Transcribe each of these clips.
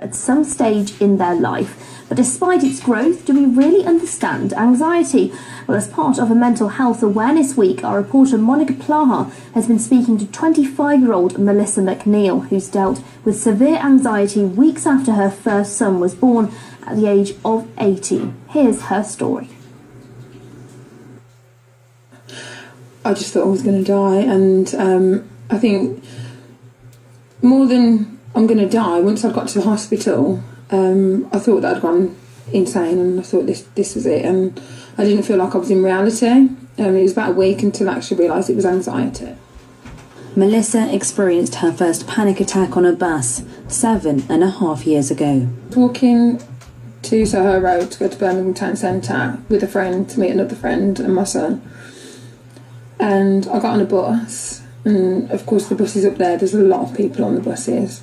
at some stage in their life. But despite its growth, do we really understand anxiety? Well, as part of a Mental Health Awareness Week, our reporter Monica Plaha has been speaking to 25-year-old Melissa McNeil, who's dealt with severe anxiety weeks after her first son was born at the age of 18. Here's her story. I just thought I was going to die, and I think more than I'm going to die, once I got to the hospital, I thought that I'd gone insane, and I thought this was it, and I didn't feel like I was in reality. It was about a week until I actually realised it was anxiety. Melissa experienced her first panic attack on a bus 7.5 years ago. Walking to Soho Road to go to Birmingham Town Centre with a friend to meet another friend and my son, and I got on a bus, and of course the bus is up there's a lot of people on the buses,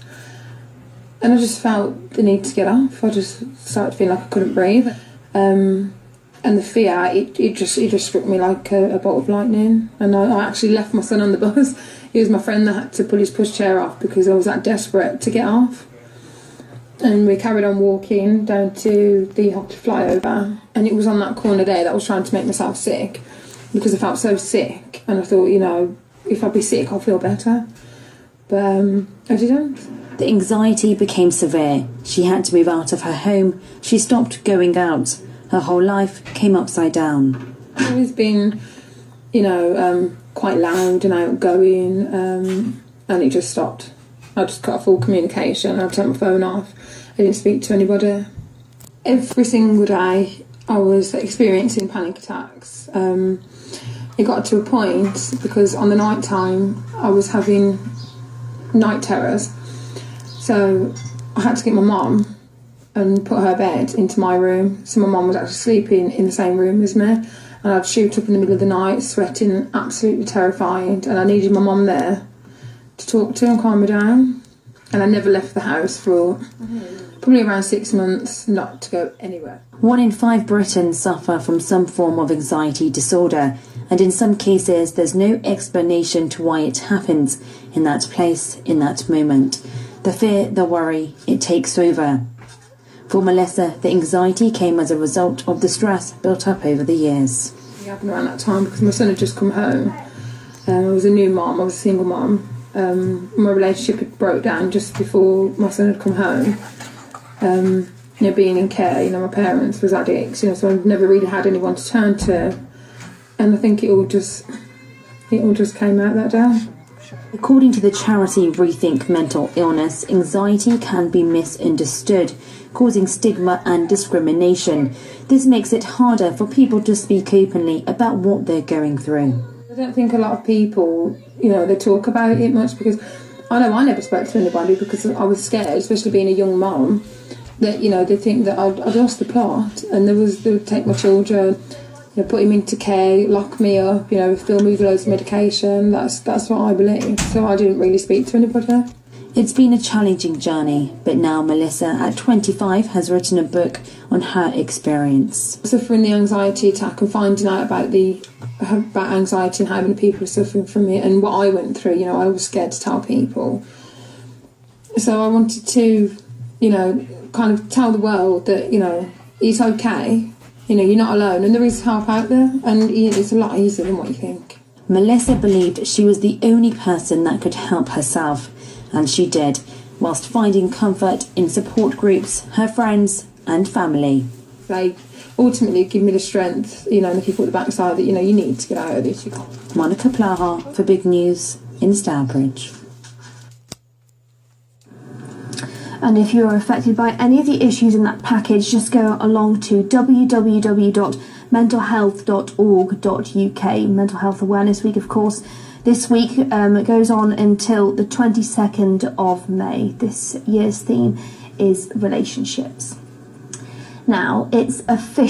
and I just felt the need to get off. I just started feeling like I couldn't breathe, and the fear, it just struck me like a bolt of lightning, and I actually left my son on the bus. It was my friend that had to pull his pushchair off because I was that desperate to get off. And we carried on walking down to the Hoxton flyover, and it was on that corner there that I was trying to make myself sick because I felt so sick, and I thought, if I be sick I'll feel better, but I didn't. The anxiety became severe. She had to move out of her home. She stopped going out. Her whole life came upside down. I've always been, quite loud and outgoing, and it just stopped. I just cut off all communication. I turned my phone off. I didn't speak to anybody. Every single day I was experiencing panic attacks. It got to a point because on the night time I was having night terrors. So I had to get my mum and put her bed into my room. So my mum was actually sleeping in the same room as me, and I'd shoot up in the middle of the night, sweating, absolutely terrified, and I needed my mum there to talk to and calm me down. And I never left the house for probably around 6 months, not to go anywhere. 1 in 5 Britons suffer from some form of anxiety disorder, and in some cases there's no explanation to why it happens in that place, in that moment. The fear, the worry, it takes over. For Melissa, the anxiety came as a result of the stress built up over the years. It happened around that time because my son had just come home. I was a new mum, I was a single mum. My relationship had broke down just before my son had come home. Being in care, my parents was addicts, so I've never really had anyone to turn to, and I think it all just came out that day. According to the charity Rethink Mental Illness, anxiety can be misunderstood, causing stigma and discrimination. This makes it harder for people to speak openly about what they're going through. I don't think a lot of people, they talk about it much, because I know I never spoke to anybody because I was scared, especially being a young mum, that, they think that I'd lost the plot, and they would take my children, put him into care, lock me up, fill me with loads of medication. That's what I believe. So I didn't really speak to anybody. It's been a challenging journey, but now Melissa, at 25, has written a book on her experience. Suffering the anxiety attack and finding out about anxiety and how many people are suffering from it and what I went through, I was scared to tell people. So I wanted to, kind of tell the world that, it's okay, you're not alone and there is help out there, and it's a lot easier than what you think. Melissa believed she was the only person that could help herself, and she did, whilst finding comfort in support groups, her friends and family. They ultimately give me the strength, and the people at the backside that, you need to get out of this. Monica Plaha for Big News in Stourbridge. And if you're affected by any of the issues in that package, just go along to www.mentalhealth.org.uk. Mental Health Awareness Week, of course. This week it goes on until the 22nd of May. This year's theme is relationships. Now, it's official.